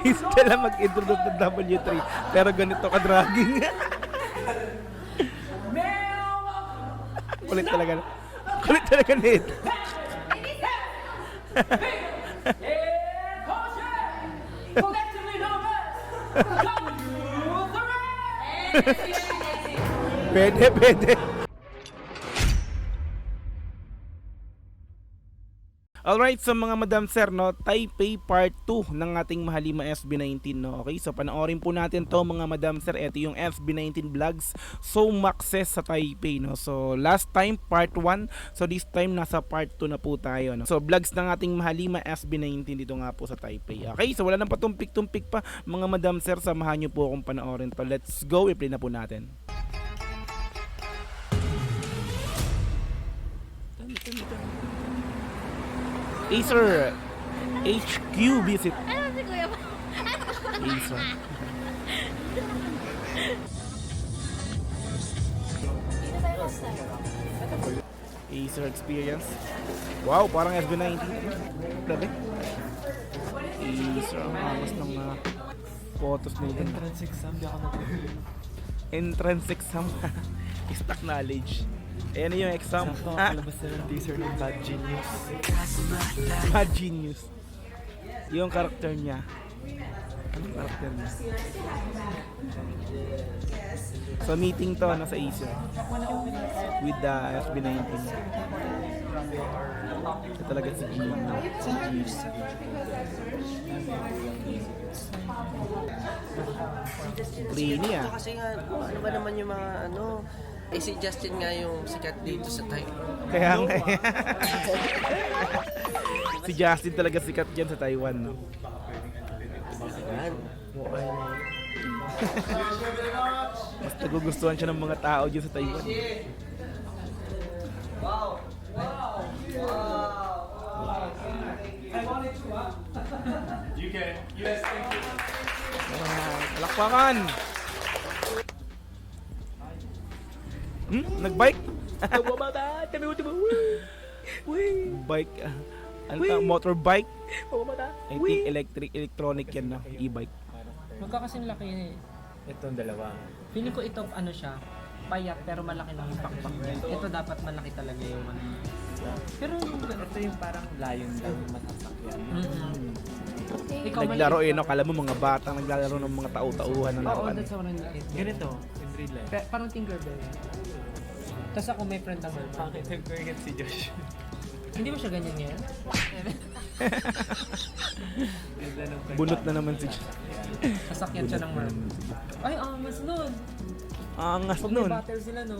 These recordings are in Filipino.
Isa lang mag-introduce ng W3, pero ganito ka-dragging. Kulit talaga. Kulit talaga nito. Pwede. Alright, so mga madam sir, no, Taipei Part 2 ng ating Mahalima SB19, no. Okay, so panoorin po natin to mga madam sir. Ito yung SB19 vlogs. So Maxes sa Taipei, no. So last time Part 1, so this time nasa Part 2 na po tayo, no. So vlogs ng ating Mahalima SB19 dito nga po sa Taipei. Okay, so wala nang patumpik-tumpik pa mga madam sir, samahan nyo po akong panoorin to. Let's go, i-play na po natin. Acer HQ visit. Ano si Kuya ba? Acer. Acer experience. Wow, parang SB19. Grabe. Acer, ang angas ng photos nila. Entrance exam, di ako nag- Entrance exam. Stock knowledge. Ayan yung exam. Sakto, kalabas na ng teaser ng Bad Genius. Bad Genius. Yung karakter niya. Anong karakter niya? So meeting to, nasa Acer. With the SB19. Ito talaga si Genius. Trini ah. Kasi nga, ano ba naman yung mga ano, si Justin nga yung sikat dito sa Taiwan. Kaya nga eh. Si Justin talaga sikat dyan sa Taiwan, no? Yan, mukha na. Mas nagugustuhan siya ng mga tao dyan sa Taiwan. Palakpakan! Nag-bike? Bike. Ano ta? Motorbike? I think electronic yan na. E-bike. Magkakasing laki yun eh. Itong dalawa. Feeling ko ito ano siya, payat pero malaki lang yung pakpak niya. Ito dapat malaki talaga yung ano. Pero yung Ito yung parang lion lang matasakyan. ikaw Naglaro eh, no? Kala mo mga batang naglalaro ng mga tau-tauhan ng Oo, laruan. that's what I mean. Ganito, in real life. Parang Tinkerbell. Tapos ako may friend naman. Bakit nag-forget si Josh? Hindi ba siya ganyan ngayon? Ganda ng Bunot na naman si Sasakyan siya ng Merm. Ay, angas nun! Angas Pag nun. may battle sila, no?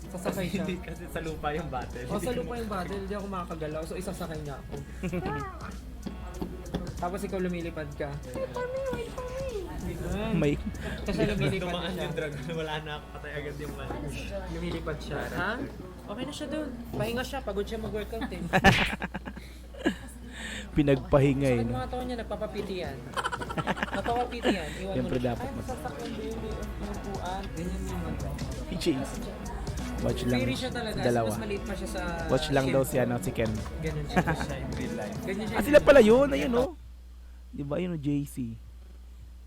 Sasakay siya. Hindi kasi sa lupa yung battle. O, sa lupa yung battle, hindi ako makakagalaw. So, isasakay niya ako. Tapos ikaw lumilipad ka. May Kasi lumilipad na Tumaan siya. yung dragon, wala na ako, patay agad yung man. Lumilipad siya. Ha? Okay na siya doon. Pahinga siya. Pagod siya mag-workout eh. pinagpahinga eh, Sakit no? mga taon niya, nagpapapiti yan. Nagpapapiti yan. Iwan Siyempre mo na. dapat Ay, masasakyan din yung pinupuan. Ganyan yung PJs. Watch lang. Theory siya talaga. Dalawa. Mas maliit pa siya sa... Watch lang shape. daw si ano, si Ken. Ganyan siya. Siya in real life. Ganyan siya. Ah, sila pala yun. Ayun, no? Di ba yun, JC?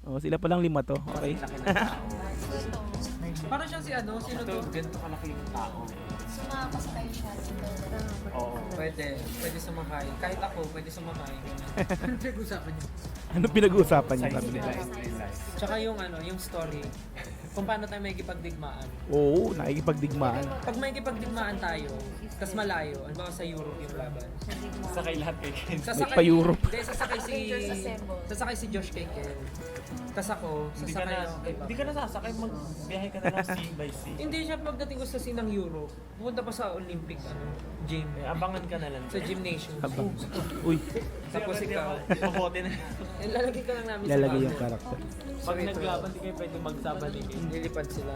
Oh, sila palang 5 to. Okay. Parang siyang si ano, sino Ito, to? ganito kalaki yung tao. Sumakasakay siya dito. Oo. Pwede sumakay. Kahit ako, pwede sumakay. Ano pinag-usapan niyo? Ano pinag-uusapan niyo Size sabi nila nila? in real life. Tsaka yung ano, yung story. Kung paano tayo makikipagdigmaan. Oo, nakikipagdigmaan. Pag makikipagdigmaan tayo, tas malayo, ano ba sa Europe yung laban? Sakay lahat kay Ken. May pa-Europe. Hindi, Rangers assemble. sasakay si Josh kay Ken. Tas ako, Hindi ka sasakay na, ako kay hindi Bak. ka na sasakay, magbiyahe ka na lang sea by sea. Hindi siya pagdating ko sa sinang Europe. Pupunta pa sa Olympic gym. Eh, abangan ka na lang. Sa gymnasium. Habang. Uy, Tapos ikaw. Pabote na. Lalagay ka lang namin lalagay sa yung bago. karakter. Pag naglaban, di kayo pwede magsaba ni Ken. Lilipad sila.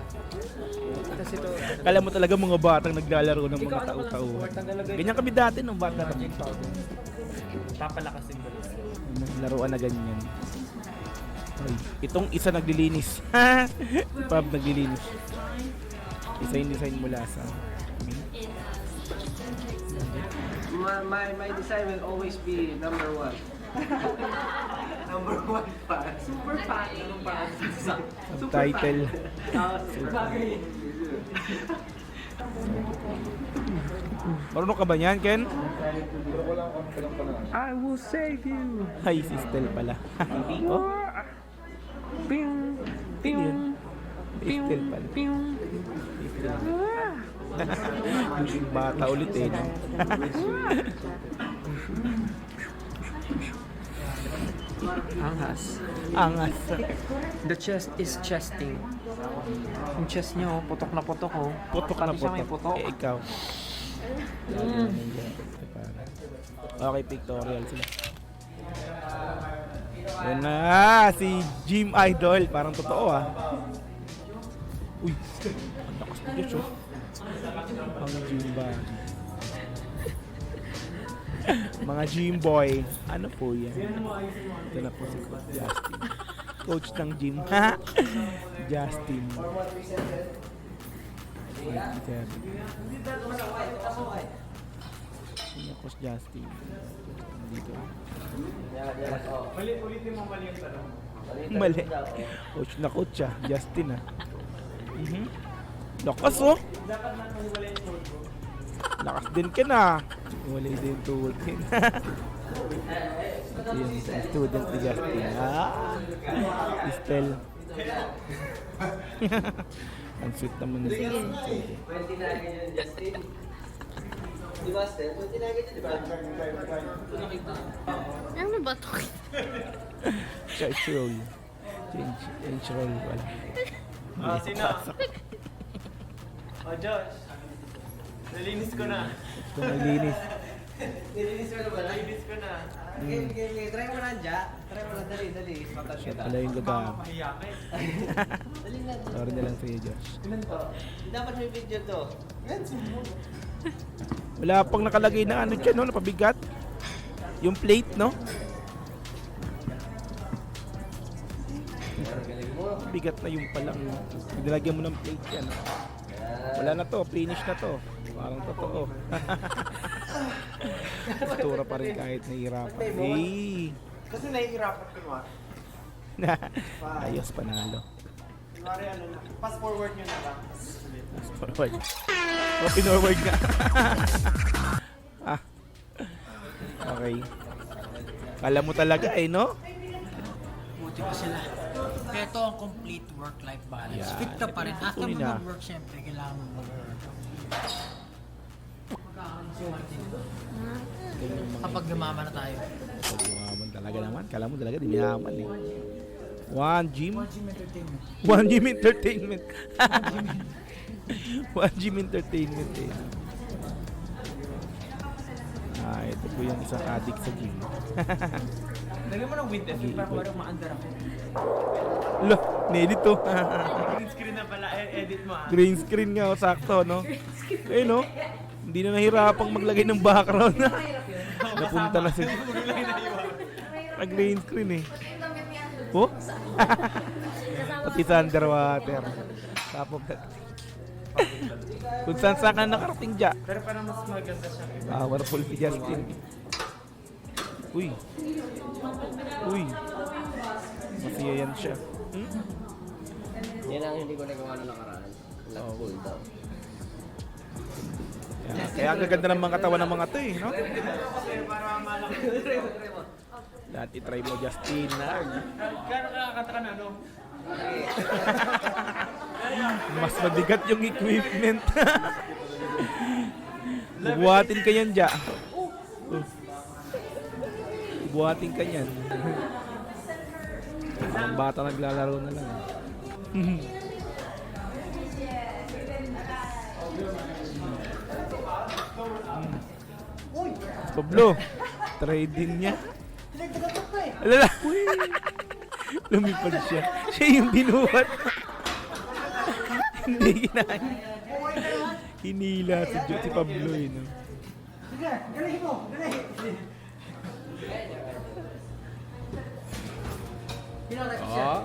Tapos ito. Kala mo talaga mga batang naglalaro ng Ikaw mga ano ka lang tau-tauhan. support? Ang lalagay. Ganyan kami dati nung bata kami. Magic powder. Papalakasin ko lang. Laruan na ganyan. Ay, itong isa naglilinis. Si Pab naglilinis. Design mula sa My design will always be number 1. Number 1 fan. Super fan. Title. Marunong ka ba niyan, Ken? I will save you. Ay, si Stel pala. Oh, Ping, yun. Si Stel pala. Yung bata ulit eh, no? Angas. Angas. The chest is chesting. Yung chest niya, oh, putok na putok, oh. Putok na Pati siya may putok. Eh, ikaw. Okay, pictorial sila. Yan na, si Gym Idol. Parang totoo ah. Uy, ang lakas na Diyos oh. Ang gym ba? Mga gym boy. Ano po yan? Ito na po si Coach Justin. Coach ng gym. Justin. Sino Coach Justin? Dito. Ulitin mo mali yung tanong. Mali. Coach na coach ah. Justin ah. Lakas oh. Lakas din ka na. Wala din tuhod din. Ito yung isang student ni Justin. Estel. Ang sweet naman ni Justin. Di ba, Stel? 29 ganyan, di ba? Ano ba to? Change roll. Change roll. Wala. Sino? Oh, Josh. Nalinis ko na. Ito maglinis. Nilinis mo na ba? Nalinis ko na. Okay. Try mo na, Ja. Try mo na, dali. Matas Siya kita. pala yung gagamit. Mahiyakin. Dali na. Sorry na lang sa'yo, Josh. Dapat may video to. Wala pang nakalagay na ano dyan, no? Napabigat. Yung plate, no? Bigat na yung palang. Nilagyan mo ng plate yan. No? Wala na to. Finish na to. Parang totoo. Postura pa rin kahit nahihirapan. Hey! Kasi nahihirapan ko naman. Ayos, panalo. Kunwari ano na. Pass forward nyo na lang. Fast forward. O, pinorward nga. Okay. Kala mo talaga eh, no? Buti pa sila. Kaya ito ang complete work-life balance. Yan. Fit ka pa rin. After Kunin mo na. mag-work, syempre, kailangan mo mag-work. Kapag gumama na tayo. Pag umaman talaga naman. Kala mo talaga, di mayaman eh. One gym. Gym entertainment. One gym entertainment. One gym entertainment eh. Ito po yung isang addict sa gym. Lagyan mo ng wind effect para parang maandar ako. Lo, nedit to. Green screen na pala. Edit mo ah. Green screen nga, sakto, no? Eh, no? Hindi na nahirapang maglagay ng background. Napunta na si... Green screen eh. Oh? Pati sa underwater. Tapos kung saan ka nakarating dyan. Pero parang mas maganda siya. Powerful si Justin. Uy. Uy. Masaya yan siya. Yan ang hindi ko nagawa na nakaraan. Nag-pull down. Kaya ang gaganda ng mga katawan ng mga to eh, no? Para malaki. Lahat itry mo, Justin. Gano'n kakakata ka na, no? Mas mabigat yung equipment. Bubuhatin ka yan, Ja. Bubuhatin ka yan. Ang bata naglalaro na lang. Pablo, try din niya. Alala. Lumipad siya. Siya yung binuhat. Hindi kinaya. Hinila si Pablo eh, no?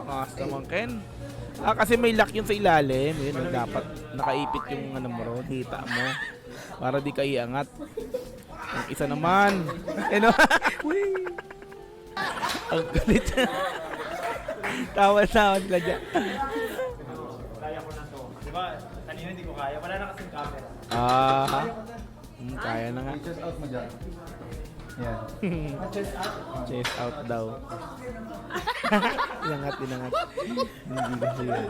Kaas naman, Ken. Kasi may lock yun sa ilalim. Yun, dapat nakaipit yung ano mo ron, hita mo. Para di ka iangat. Yung isa naman. Ano? Uy. Ang galit. Tawa-tawa sila dyan. Kaya ko na to. Di ba, kanina hindi ko kaya. Wala na kasing camera. Kaya na nga. Chest out mo dyan. Yan. Chest out daw. Inangat. Hindi kasi yun.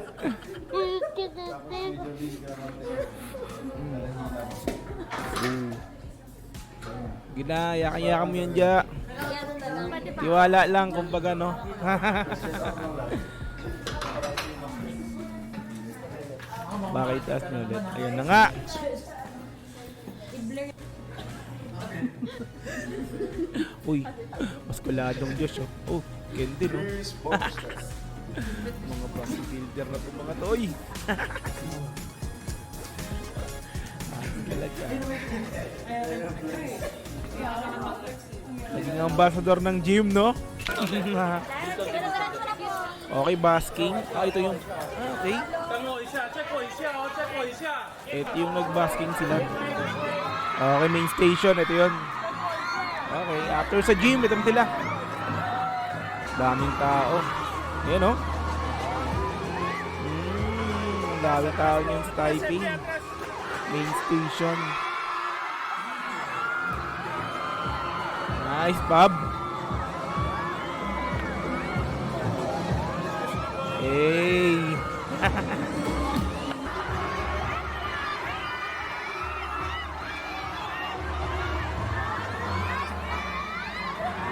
Ginaya-yakan mo yun, Ja. Tiwala lang, kumbaga, no? Bakit taas nyo ulit? Ayan na nga! Uy, maskuladong Diyos, oh. Oh, Kendi, no? Mga boxy builder na itong mga to, uy! Talaga. Naging ambassador ng gym, no? Okay, basking. Ito yung... okay. Ito yung nag-basking sila. Okay, main station. Ito yun. Okay, after sa gym, ito sila. Daming tao. Ayan, no? Ang daming tao niyan sa Taipei. Main station. Nice, Bob. Hey.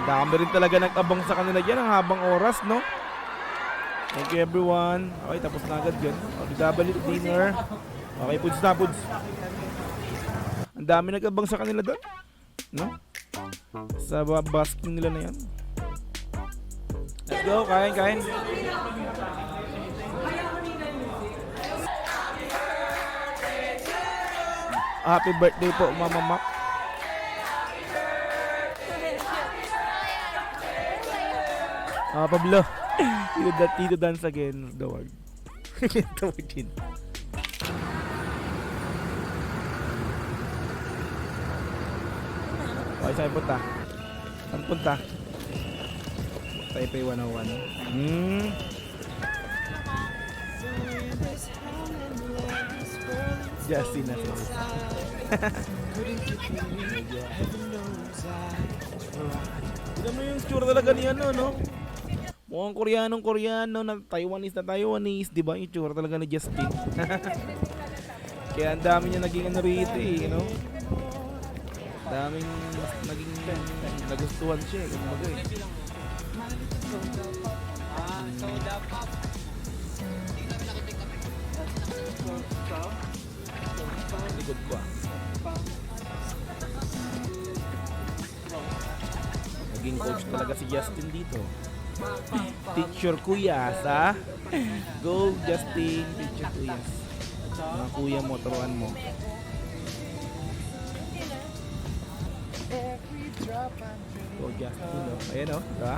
Dami rin talaga nag-abang sa kanila dyan ang habang oras, no? Thank you, everyone. Okay, tapos na agad yun. Double dinner. Okay, puds na, puds. Ang dami nag-abang sa kanila doon. No? Sa basking nila na yan. Let's go, kain. Happy birthday po, Mama Mac. Pablo. Tito dance again. The word. Ito mo din. Okay, saan punta? Saan punta? Taipei 101. Justin na siya. Tignan mo yung tsura talaga ni ano, no? Mukhang Koreano na Taiwanese, di ba? Yung tsura talaga ni Justin. Kaya ang dami niya naging ano rito eh, you know? Daming naging nagustuhan siya eh, kumbaga eh. Likod ko ah. Naging coach talaga si Justin dito. Teacher Kuyas ah. Go Justin, Teacher Kuyas. Mga kuya mo, turuan mo. Go Justin oh. Ayan oh, diba?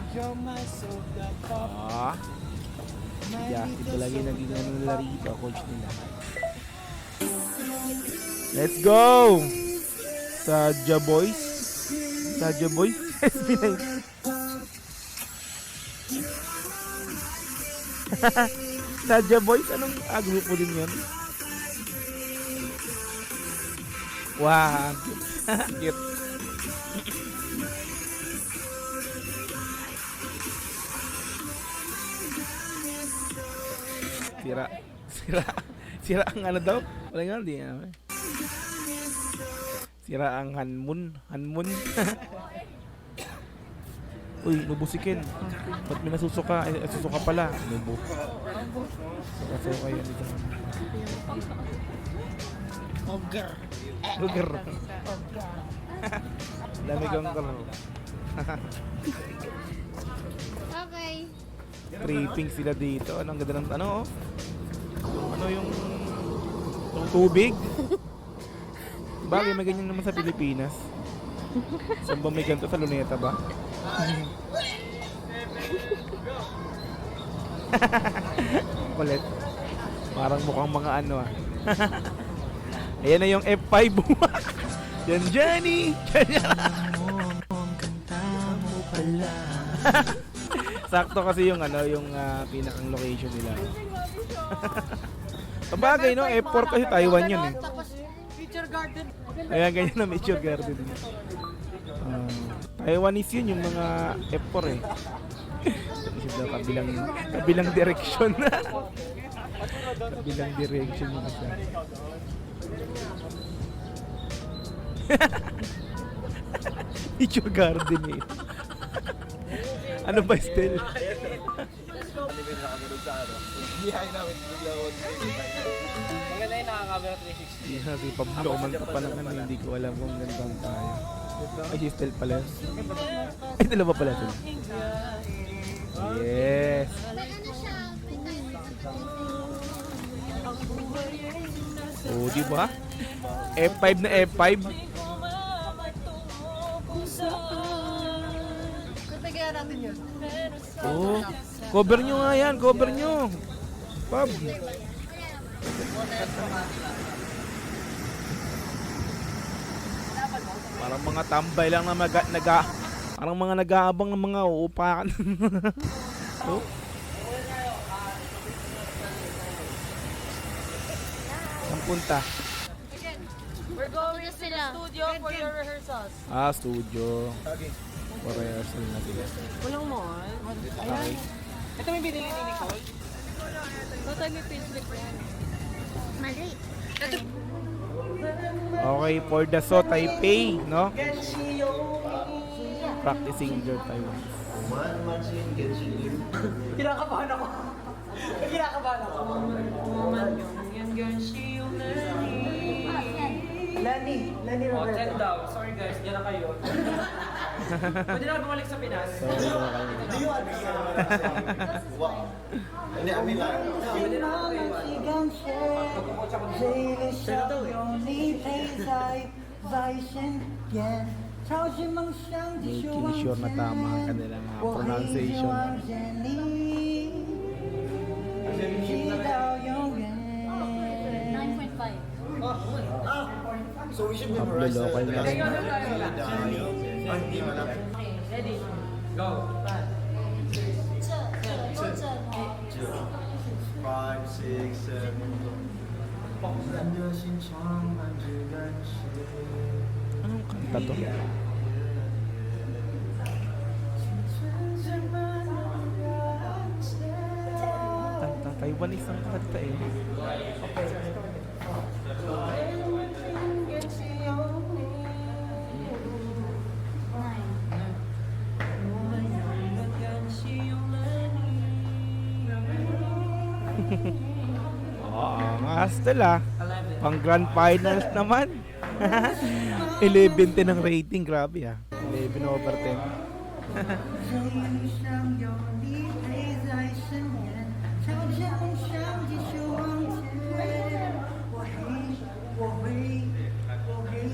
Ah. Justin talaga yung naging ano nila rito, coach nila. Let's go! Saja Boys. SB9. Saja Boys, anong grupo din yun? Wow, cute. Sira ang ano daw? Wala nga, di nga. Sira ang Hanmun. Uy, nubusikin. Ba't may nasusuka? Ay, susuka pala. Nubo. Suka yan dito. Ogre. Dami kang kalaro. Okay. Tripping sila dito. Anong ganda ng ano oh? Yung tubig? Bagay, may ganyan naman sa Pilipinas. Saan ba may ganito? Sa Luneta ba? Kulit. Parang mukhang mga ano ah. Ayan na yung F5. Yan, Jenny! Sakto kasi yung ano, yung pinakang location nila. Sabagay, no? F4 kasi Taiwan yun eh. Tapos, Future Garden. Ayan, ganyan na Nature Garden. Taiwanese yun, yung mga F4 eh. Isip daw, kabilang direction. Kabilang direction yung isa. Nature Garden eh. Ano ba, Stel? Maganda yung nakaka-camera 360. Yeah, si Pablo, umanta pa naman, hindi ko alam kung gandang tayo. Ay, si Stel pala. Ay, dalawa pala sila. Yes. May ano siya, may Oh, di ba? F5 na F5. Kaya natin yun. Oh, cover nyo nga yan, cover nyo. Pab. Parang mga tambay lang na parang mga nag-aabang ng mga uupakan. Oh. Saan punta? We're going to the Studio for your rehearsals. Studio. For rehearsal na sila. Walang mall. Okay. Ito may binili ni Nicole. Ito may payslip yan. Mali. Okay, for the So Taipei, no? Practicing your Taiwan. Kinakabahan ako. Kinakabahan ako. Lenny Oh, 10 Roberto. daw. Sorry guys, diyan na kayo. Pwede na bumalik sa Pinas. Sorry ko kayo. Pwede na ako kayo. Pagkukotsa ko dito. Making sure na tama ang kanilang pronunciation. 9.5. Pablo local na rin. Ready? Go. 5, 6, 7. Anong kanta to? Taiwanese ang kanta eh. Angas tala. Pang grand finals naman. 11-10 ang rating, grabe ah. 11/10.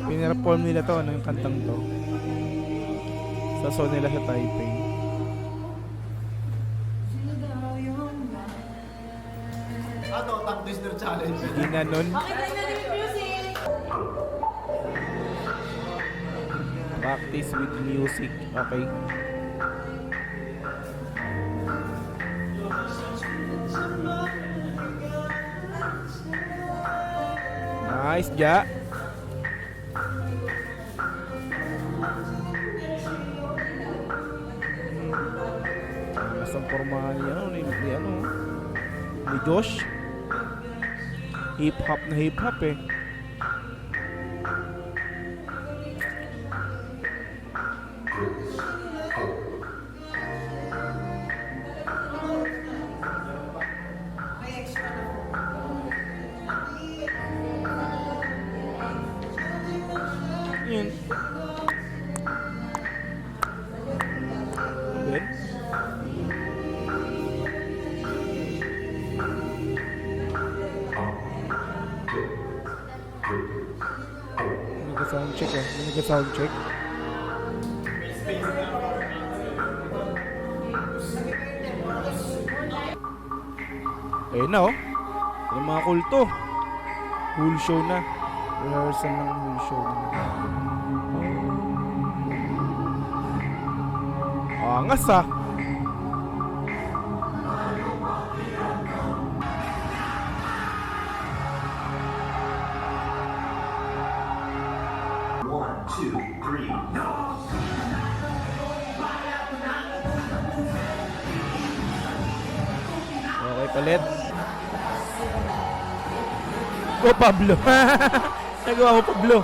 Pinerform nila to, ano yung kantang to. Sa show nila sa Taipei. Ano, tongue twister challenge. Ginanon. Practice with music. Okay. Nice, Ja. Masang pormahan niya, ni Josh. Hip-hop na hip-hop eh. Yun. Then, nag-sound check eh. Nag-sound check. Ayun na oh. Yung mga kulto. Whole show na. Rehearsal ng whole show na. Angas ah. Okay, palit. Go Pablo. Nagawa ko Pablo.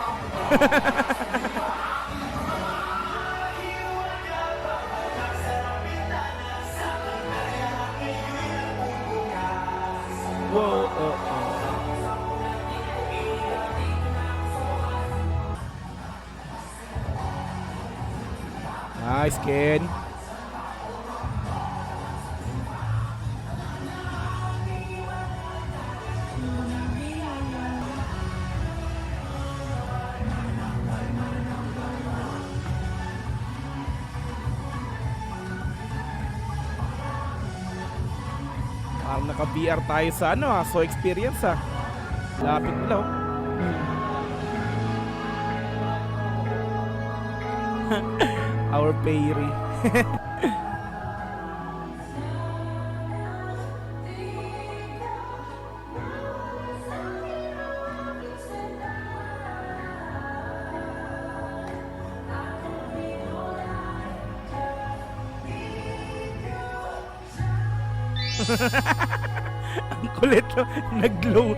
Whoa, Nice, Ken. Parang naka-VR tayo sa ano ah, so experience ah. Lapit nila oh. Our Payri. Ang kulit no, nag-glow.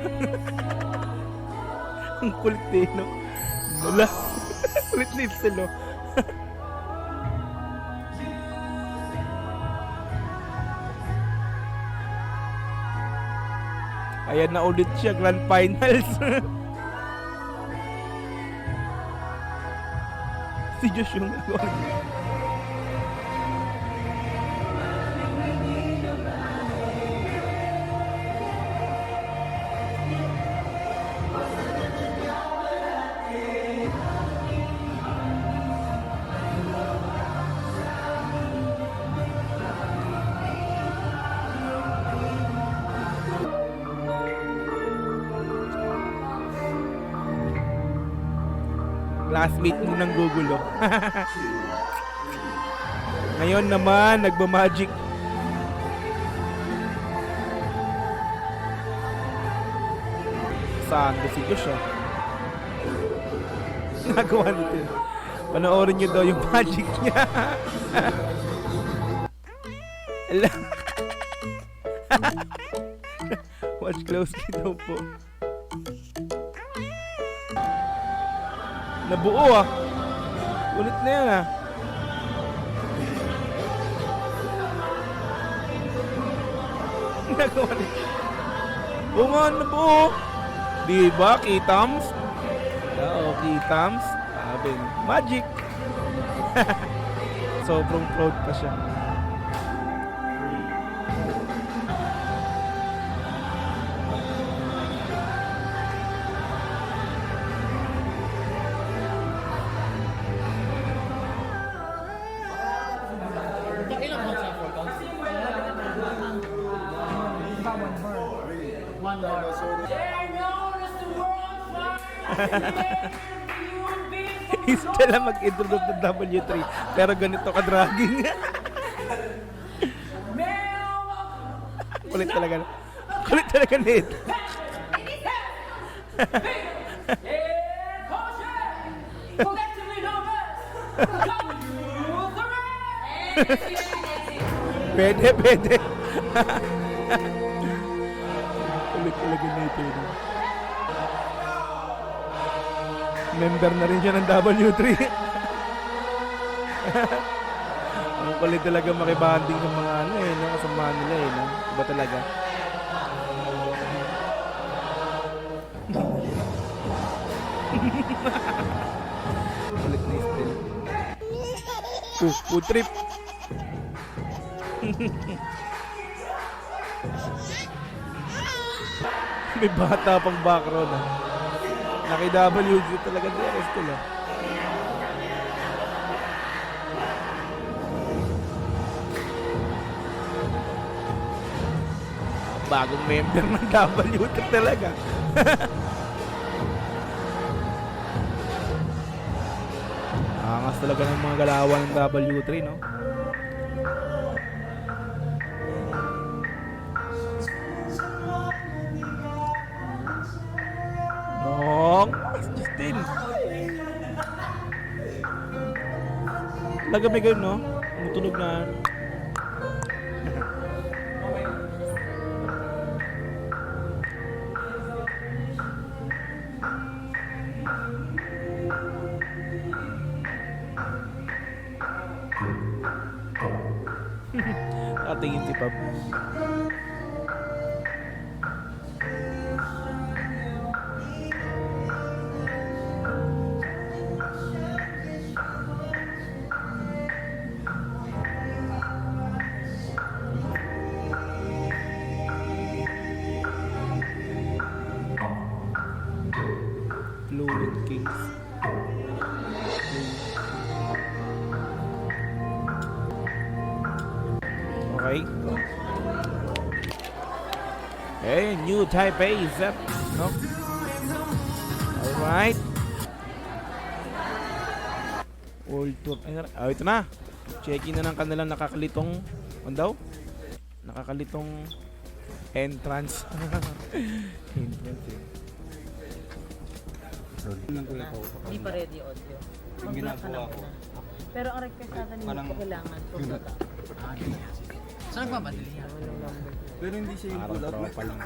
Ang kulit din no. Wala. Kulit ni Silo. Ayan na ulit siya, Grand Finals. Si Josh yung classmate mo ng gugulo. Ngayon naman, nagmamagic. Saan ba si Josh ah? Nagawa nito. Panoorin nyo daw yung magic niya. Ala. Watch closely daw po. Nabuo ah. Ulit na yan ah. Nagawa nito. Oo nga, nabuo. Diba, Kitams? Oo, Kitams. Sabi, magic. Sobrang proud pa siya. Isa lang mag-introduce ng W3 pero ganito ka-dragging. Kulit talaga. Kulit talaga nito. Pwede, pwede. Kulit talaga nito. Member na rin siya ng W3. Ang kulit talaga makibanding ng mga ano eh, no? Kasama nila eh, no? Iba talaga. Kulit na still. Food trip. May bata pang background ah. Naki-WG talaga din still ah. Bagong member ng W3 talaga. Angas talaga ng mga galawan ng W3, no? Laga may ganun, no? Tumutunog na. Nakatingin si Pap. Fluid Kings. Okay. Hey, new Taipei is up. No? Alright. World Tour. Ay, ito na. Checking na ng kanilang nakakalitong, ano daw? Nakakalitong entrance. Entrance eh. Hindi pa ready audio. Yung ginagawa ko. Pero ang request natin hindi Parang- po kailangan po baba. Saan nagmamadali yan? Pero hindi siya yung Parang pull out. tropa lang.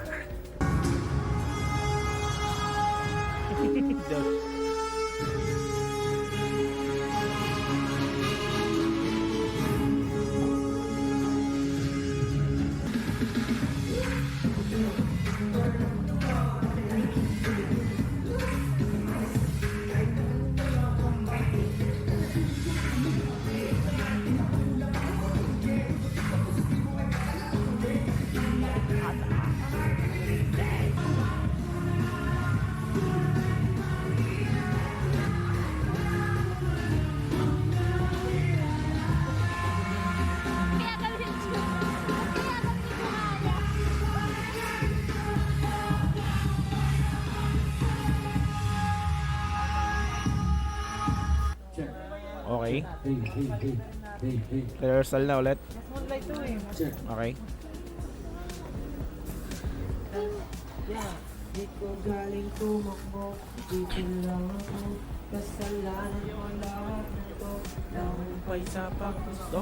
Kaya gawin ko. Kaya gawin ko kaya. Okay. Rehearsal na ulit. Okay. Di ko galing tumakbo, dito lang ako. Kasalanan ko lahat nito. Nahumpay sa paggusto.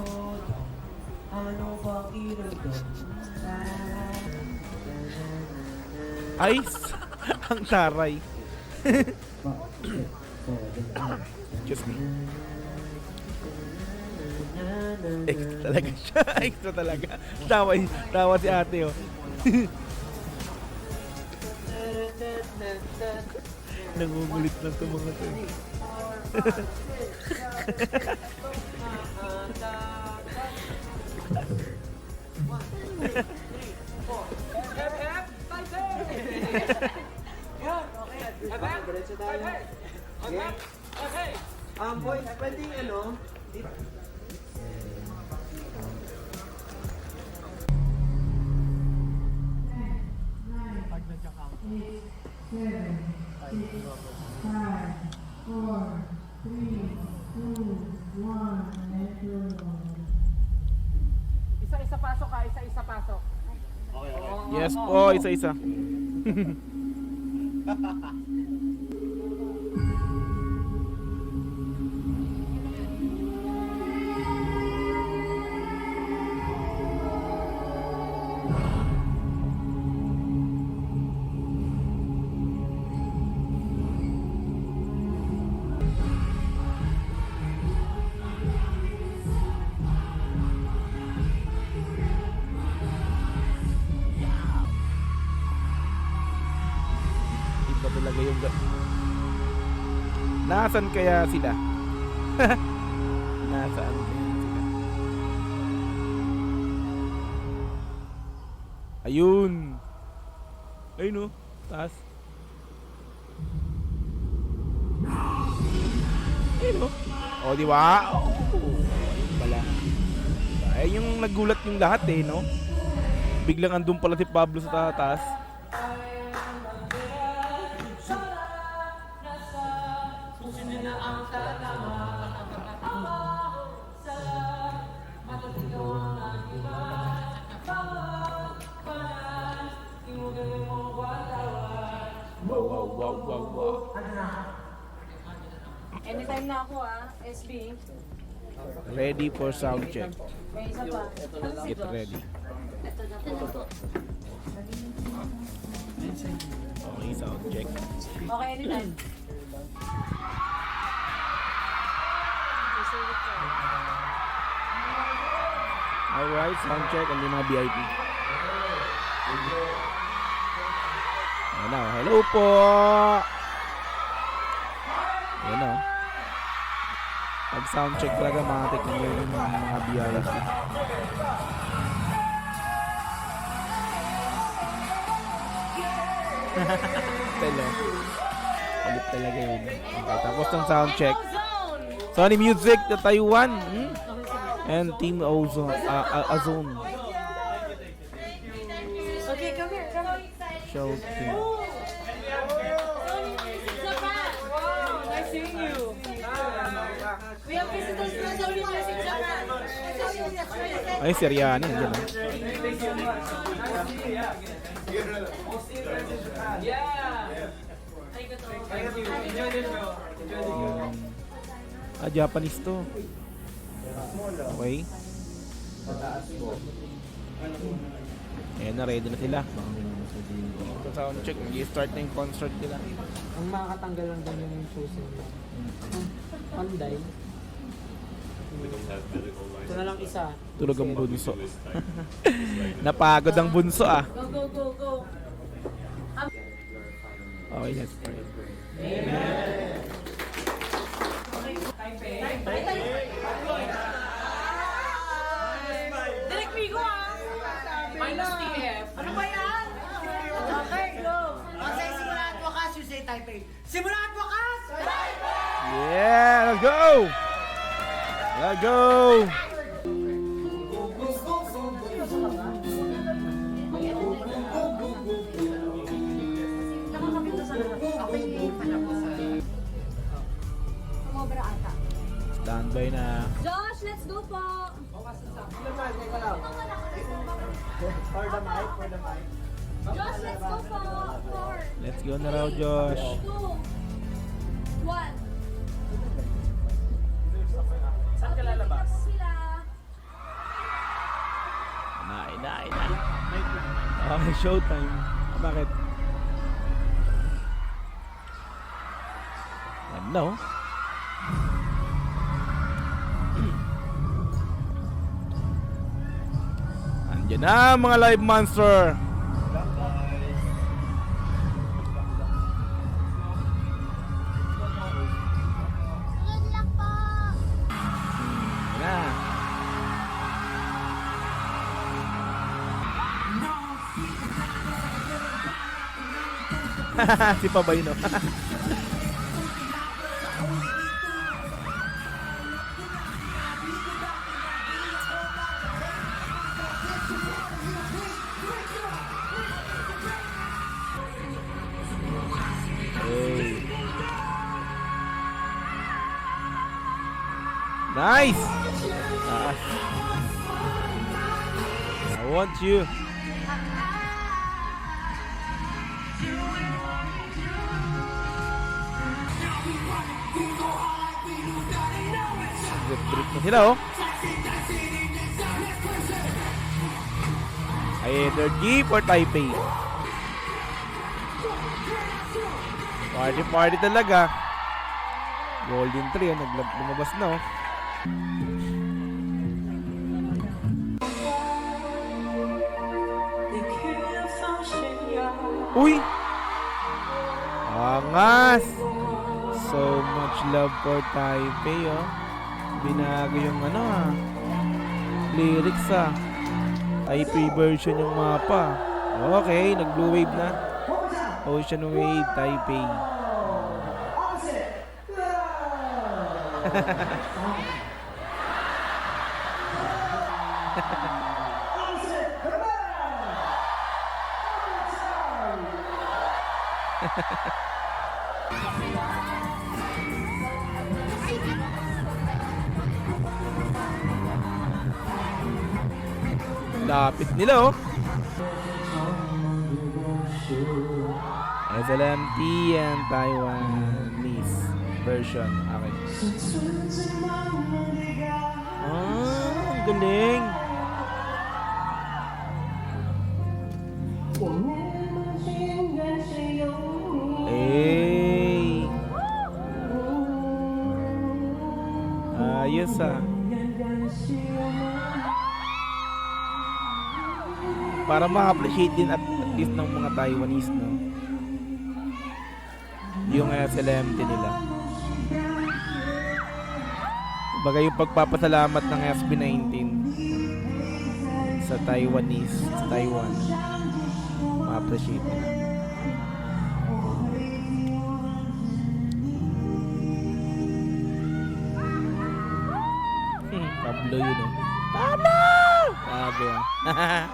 Ano ba kiramdam? Ay! Ang taray. Excuse me. Extra talaga siya. Extra talaga. Tawa si ate, oh. Nangungulit lang ito mga to. Boy, pwedeng ano? Isa-isa pasok ka, isa-isa pasok. Yes po, isa-isa. Iba talaga yung Nasaan kaya sila? Nasaan kaya sila? Ayun. Ayun, oh. Taas. Ayun, oh. Oh, di ba? Oh, ayun pala. Ayun yung nagulat yung lahat eh, no? Biglang andun pala si Pablo sa taas. Wow. Anytime na ako SB. Ready for sound check. Get ready. Okay, sound check. Okay, anytime. Alright, sound check. Ang mga VIP. Ayan na, hello po! Ayan na. Pag sound check talaga, matik nyo yung mga VIP. Telo. Ulit talaga yun. Okay, tapos ng sound check. Sony Music, the Taiwan. And Team Ozone. Ozone. Okay, come here, come on. Show team. Japan! Wow, nice seeing you. We have visitors from Sony Music Japan. Ay, Seriani. Yan, Japanese to. Okay. Ayan na, ready na sila. Ito sound check, mag-start na yung concert nila. Ang makakatanggal lang daw yung shoes nila. Panday. Ito na lang isa. Tulog ang bunso. Napagod ang bunso ah. Go, go, go, go. Okay, let's pray. Direct Migo ah! Minus TF. Ano ba yan? Okay, go. Kasi simula at wakas, you say Taipei. Simula at wakas! Yeah, let's go! Let's go! Sumobra ata. Standby na. Josh, let's go po! Josh, let's go po! 4, Let's go na raw, Josh. 2, 1. Saan ka lalabas? Sila. Na. Okay, showtime. Bakit? Ano? Andiyan na mga live monster. Good luck po! Na. Si Pabay no. Hey. Nice. I want you. Trip na sila oh. Either Jeep or Taipei. Party talaga. Golden Tree lumabas na oh. Uy! Angas! So much love for Taipei oh. Binago yung lyrics Taipei version yung mapa. Okay, nag blue wave na. Ocean Wave, Taipei. Lapit nila oh. SLMT and Taiwanese version. Okay. Ang galing. Eh. Ayos ah. Para ma-appreciate din at least ng mga Taiwanese, no? Yung SLMT nila. Baga yung pagpapasalamat ng SB19 sa Taiwanese, sa Taiwan. Ma-appreciate nila. Pablo yun eh. Pablo! Sabi ah.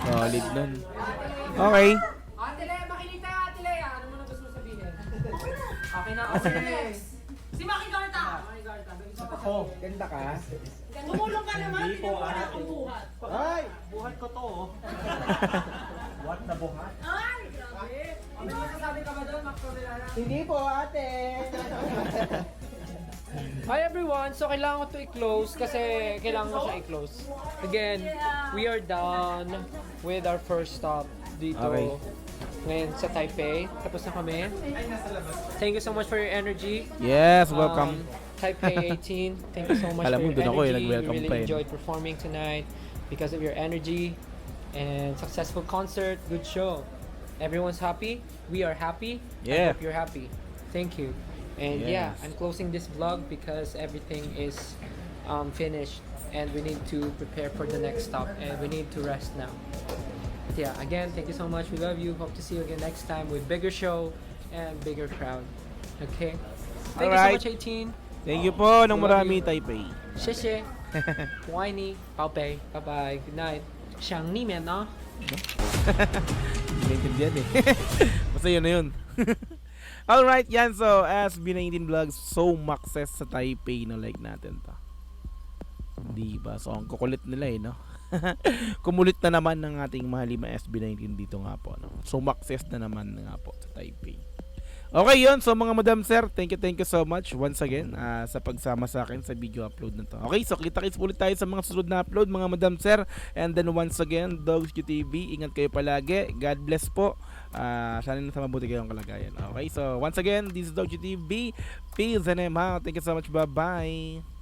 Solid nun. Okay. Ate Lea, makinig tayo, Ate Lea. Ano mo na gusto mo sabihin? Okay na, okay next. Si Maki Garta. Maki Garta. Ako, ganda ka. Tumulong ka naman, hindi mo wala kang buhat. Ay, buhat ko to oh. Buhat na buhat. Ay, grabe. Ano masasabi ka ba doon, Max Cordelana? Hindi po, ate. Hi everyone! So kailangan ko to i-close kasi kailangan ko siya i-close. Again, we are done with our first stop dito. Okay. Ngayon sa Taipei. Tapos na kami. Thank you so much for your energy. Yes, welcome. Taipei 18, thank you so much Alam mo, for your dun ako energy. nag-welcome We pa really eh. enjoyed performing tonight because of your energy and successful concert, good show. Everyone's happy. We are happy. I Yeah. hope you're happy. Thank you. And yeah, Yes. I'm closing this vlog because everything is finished and we need to prepare for the next stop and we need to rest now. But yeah, again, thank you so much. We love you. Hope to see you again next time with bigger show and bigger crowd. Okay? Thank you so Alright. much, 18. Thank you po ng Love marami, you. Taipei. 谢谢 Whiny, 宝贝 bye bye, good night. 想你们呢 Hindi naintindihan eh. Basta yun na yun. Alright, yan. So, SB19 Vlogs, so success sa Taipei na like natin to. Diba? So, ang kukulit nila eh, no? Kumulit na naman ng ating mahalima SB19 dito nga po, no? So, success na naman nga po sa Taipei. Okay, yun. So, mga madam sir, thank you so much once again sa pagsama sa akin sa video upload na to. Okay, so kita-kits ulit tayo sa mga sunod na upload, mga madam sir. And then once again, Dogs QTV, ingat kayo palagi. God bless po. Sana nasa mabuti kayong kalagayan. Okay, so once again, this is Dogs QTV. Peace and I'm out. Thank you so much. Bye-bye.